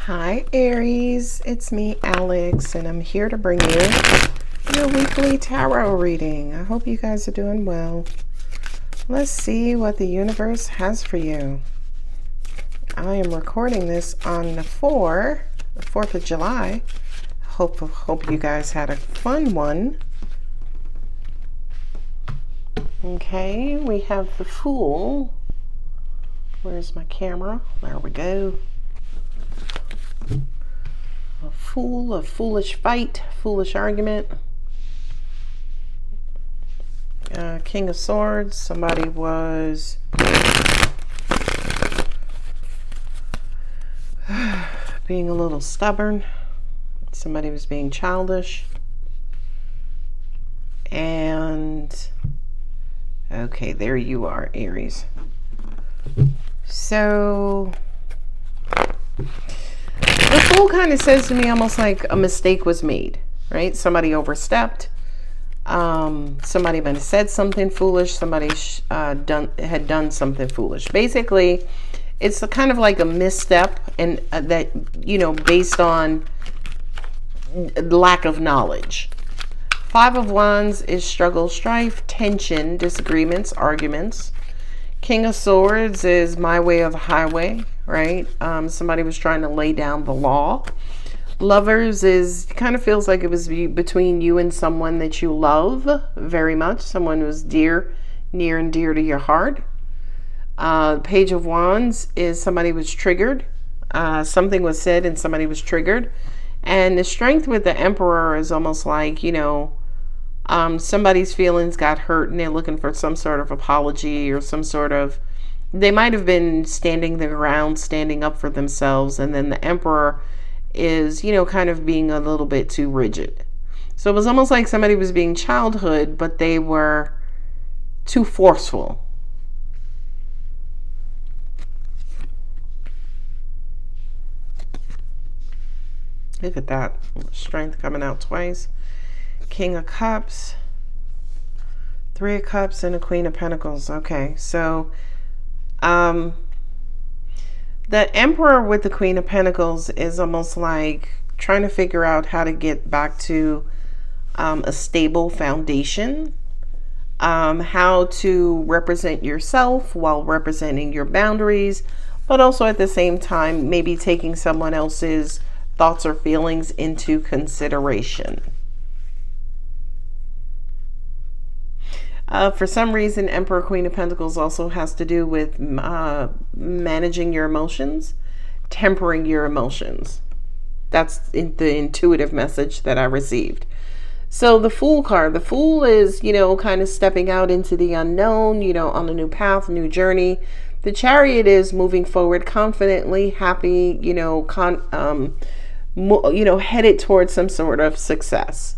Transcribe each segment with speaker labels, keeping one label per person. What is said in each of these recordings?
Speaker 1: Hi Aries, it's me Alex, and I'm here to bring you your weekly tarot reading. I hope you guys are doing well. Let's see what the universe has for you. I am recording this on the 4th of July. Hope you guys had a fun one. Okay, we have the Fool. Where's my camera? There we go. A fool, a foolish fight, foolish argument. King of Swords, somebody was being a little stubborn. Somebody was being childish. And, okay, there you are, Aries. So, the Fool kind of says to me almost like a mistake was made, right? Somebody overstepped. Somebody might have said something foolish. Somebody had done something foolish. Basically, it's a kind of like a misstep, and that, you know, based on lack of knowledge. 5 of Wands is struggle, strife, tension, disagreements, arguments. King of Swords is my way or the highway, right? Somebody was trying to lay down the law. Lovers is kind of feels like it was between you and someone that you love very much, someone who's near and dear to your heart. Page of Wands is somebody was triggered. Something was said and somebody was triggered. And the Strength with the Emperor is almost like, you know, somebody's feelings got hurt and they're looking for some sort of apology or some sort of, they might have been standing their ground, standing up for themselves, and then the Emperor is, you know, kind of being a little bit too rigid. So it was almost like somebody was being childhood, but they were too forceful. Look at that. Strength coming out twice. King of Cups, 3 of Cups, and a Queen of Pentacles. Okay, so the Emperor with the Queen of Pentacles is almost like trying to figure out how to get back to a stable foundation, how to represent yourself while representing your boundaries, but also at the same time maybe taking someone else's thoughts or feelings into consideration. For some reason, Emperor, Queen of Pentacles also has to do with managing your emotions, tempering your emotions. That's the intuitive message that I received. So the Fool card, the Fool is, you know, kind of stepping out into the unknown, you know, on a new path, new journey. The Chariot is moving forward confidently, happy, you know, headed towards some sort of success.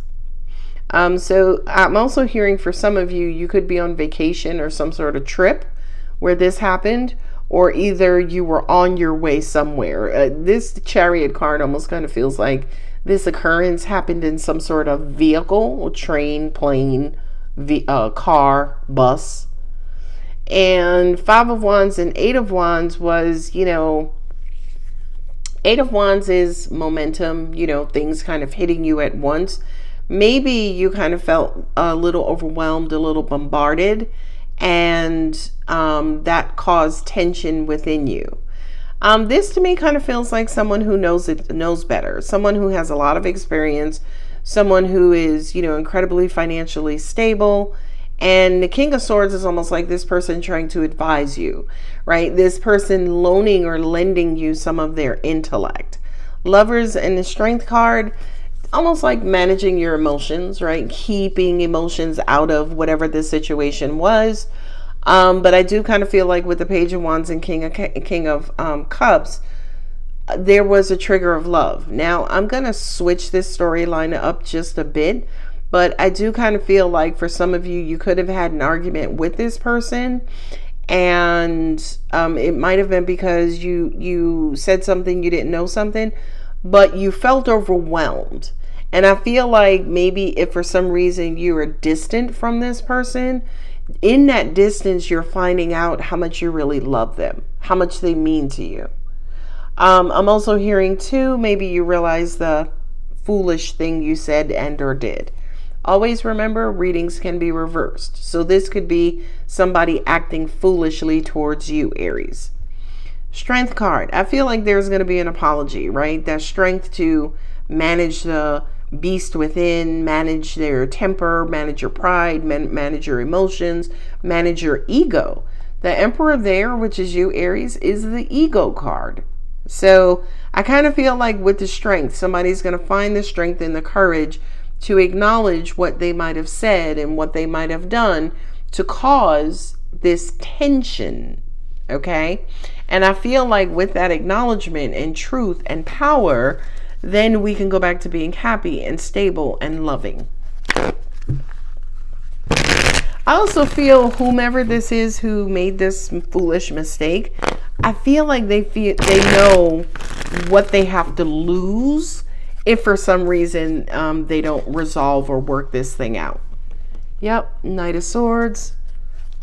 Speaker 1: So I'm also hearing for some of you, you could be on vacation or some sort of trip where this happened, or either you were on your way somewhere. This Chariot card almost kind of feels like this occurrence happened in some sort of vehicle, train, plane, car, bus. And 5 of Wands and 8 of Wands was, you know, 8 of Wands is momentum, you know, things kind of hitting you at once. Maybe you kind of felt a little overwhelmed, a little bombarded, and that caused tension within you. This to me kind of feels like someone who knows better, someone who has a lot of experience, someone who is, you know, incredibly financially stable. And the King of Swords is almost like this person trying to advise you, right? This person loaning or lending you some of their intellect. Lovers and the Strength card, almost like managing your emotions, right? Keeping emotions out of whatever the situation was. But I do kind of feel like with the Page of Wands and King of Cups, there was a trigger of love. Now, I'm going to switch this storyline up just a bit, but I do kind of feel like for some of you, you could have had an argument with this person, and it might have been because you said something, you didn't know something, but you felt overwhelmed. And I feel like maybe if for some reason you are distant from this person, in that distance, you're finding out how much you really love them, how much they mean to you. I'm also hearing too, maybe you realize the foolish thing you said and or did. Always remember, readings can be reversed. So this could be somebody acting foolishly towards you, Aries. Strength card. I feel like there's going to be an apology, right? That strength to manage the beast within, manage their temper, manage your pride, manage your emotions, manage your ego. The Emperor there, which is you, Aries, is the ego card. So I kind of feel like with the strength, somebody's going to find the strength and the courage to acknowledge what they might have said and what they might have done to cause this tension. Okay. And I feel like with that acknowledgement and truth and power, then we can go back to being happy and stable and loving. I also feel whomever this is who made this foolish mistake, I feel like they know what they have to lose if for some reason they don't resolve or work this thing out. Yep, Knight of Swords.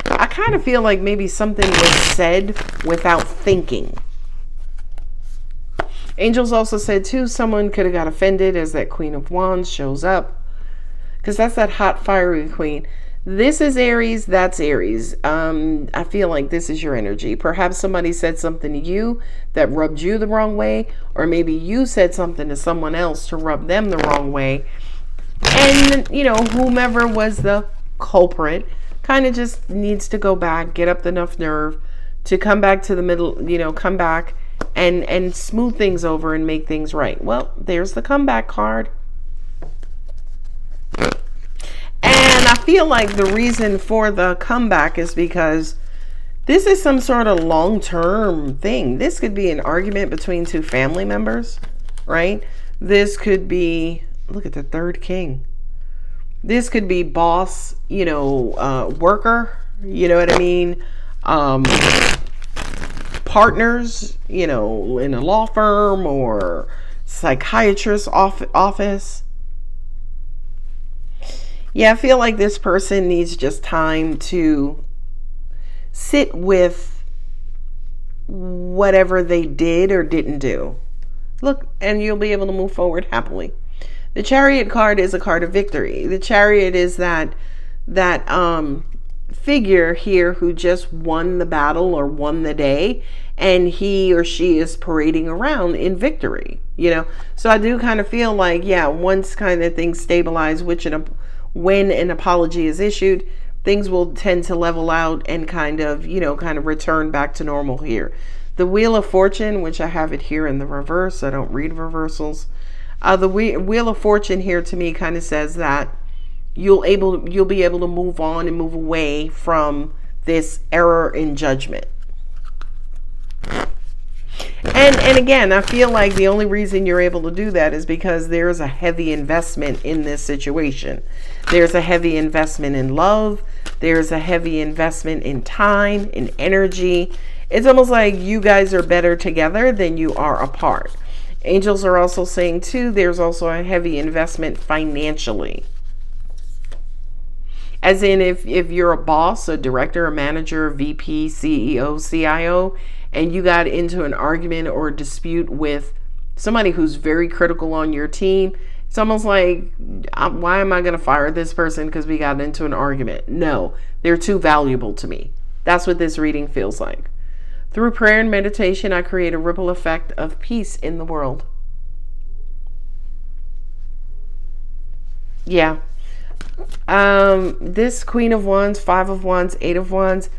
Speaker 1: I kind of feel like maybe something was said without thinking. Angels also said too, someone could have got offended as that Queen of Wands shows up. Because that's that hot, fiery queen. This is Aries, that's Aries. I feel like this is your energy. Perhaps somebody said something to you that rubbed you the wrong way, or maybe you said something to someone else to rub them the wrong way. And, you know, whomever was the culprit kind of just needs to go back, get up enough nerve to come back to the middle, you know, come back and smooth things over and make things right. Well, there's the comeback card. And I feel like the reason for the comeback is because this is some sort of long-term thing. This could be an argument between two family members, right? This could be, look at the third king. This could be boss, you know, worker, you know what I mean? Partners, you know, in a law firm or psychiatrist office. Yeah, I feel like this person needs just time to sit with whatever they did or didn't do. Look, and you'll be able to move forward happily. The Chariot card is a card of victory. The Chariot is that figure here who just won the battle or won the day, and he or she is parading around in victory, you know. So I do kind of feel like, yeah, once kind of things stabilize, when an apology is issued, things will tend to level out and kind of return back to normal here. The Wheel of Fortune, which I have it here in the reverse, I don't read reversals. The Wheel of Fortune here to me kind of says that you'll be able to move on and move away from this error in judgment. And again, I feel like the only reason you're able to do that is because there's a heavy investment in this situation. There's a heavy investment in love. There's a heavy investment in time, in energy. It's almost like you guys are better together than you are apart. Angels are also saying too, there's also a heavy investment financially. As in, if you're a boss, a director, a manager, a VP, CEO, CIO, and you got into an argument or a dispute with somebody who's very critical on your team, it's almost like, why am I going to fire this person because we got into an argument? No, they're too valuable to me. That's what this reading feels like. Through prayer and meditation, I create a ripple effect of peace in the world. Yeah. This Queen of Wands, 5 of Wands, 8 of Wands,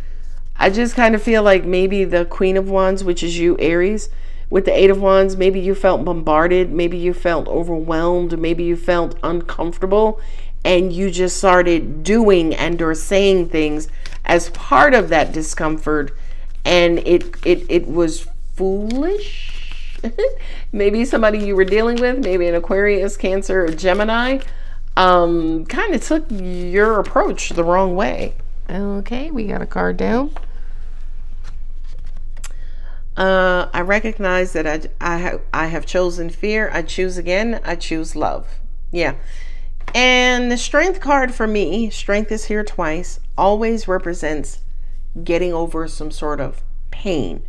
Speaker 1: I just kind of feel like maybe the Queen of Wands, which is you, Aries, with the 8 of Wands, maybe you felt bombarded, maybe you felt overwhelmed, maybe you felt uncomfortable, and you just started doing and or saying things as part of that discomfort, and it was foolish. Maybe somebody you were dealing with, maybe an Aquarius, Cancer, or Gemini, kind of took your approach the wrong way. Okay, we got a card down. I recognize that I have chosen fear. I choose again. I choose love. Yeah. And the Strength card for me, Strength is here twice, always represents getting over some sort of pain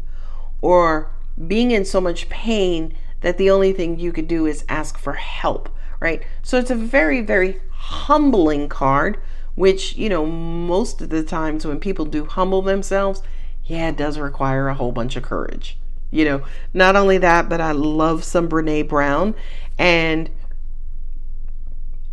Speaker 1: or being in so much pain that the only thing you could do is ask for help, right? So it's a very, very humbling card, which, most of the times when people do humble themselves, yeah, it does require a whole bunch of courage. Not only that, but I love some Brene Brown, and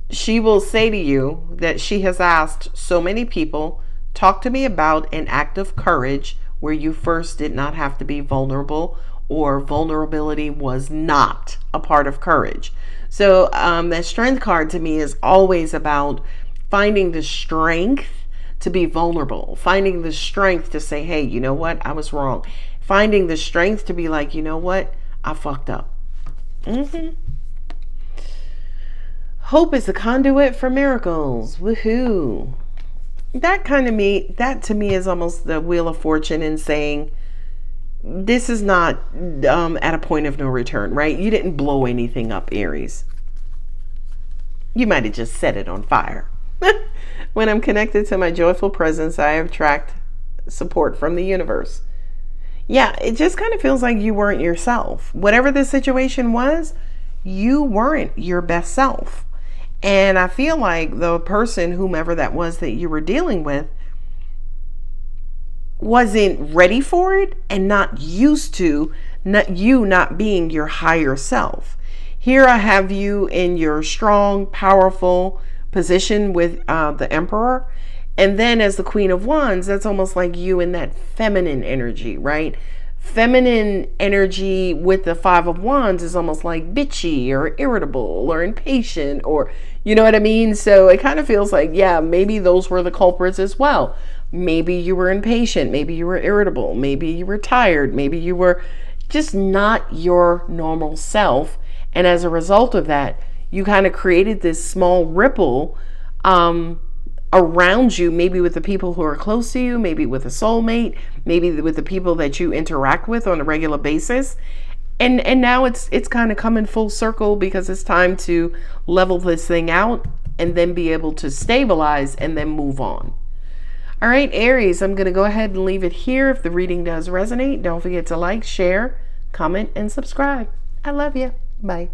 Speaker 1: she will say to you that she has asked so many people, talk to me about an act of courage where you first did not have to be vulnerable, or vulnerability was not a part of courage. So that strength card to me is always about finding the strength to be vulnerable, finding the strength to say, hey, you know what? I was wrong. Finding the strength to be like, you know what? I fucked up. Hope is the conduit for miracles. Woohoo. That to me is almost the Wheel of Fortune in saying, this is not at a point of no return, right? You didn't blow anything up, Aries. You might have just set it on fire. When I'm connected to my joyful presence, I attract support from the universe. Yeah, it just kind of feels like you weren't yourself. Whatever the situation was, you weren't your best self. And I feel like the person, whomever that was that you were dealing with, wasn't ready for it and not used to not being your higher self. Here I have you in your strong, powerful position with the Emperor. And then as the Queen of Wands, that's almost like you in that feminine energy, right? Feminine energy with the Five of Wands is almost like bitchy or irritable or impatient, or you know what I mean? So it kind of feels like, yeah, maybe those were the culprits as well. Maybe you were impatient. Maybe you were irritable. Maybe you were tired. Maybe you were just not your normal self. And as a result of that, you kind of created this small ripple around you, maybe with the people who are close to you, maybe with a soulmate, maybe with the people that you interact with on a regular basis. And now it's kind of coming full circle, because it's time to level this thing out and then be able to stabilize and then move on. All right, Aries, I'm going to go ahead and leave it here. If the reading does resonate, don't forget to like, share, comment, and subscribe. I love you. Bye.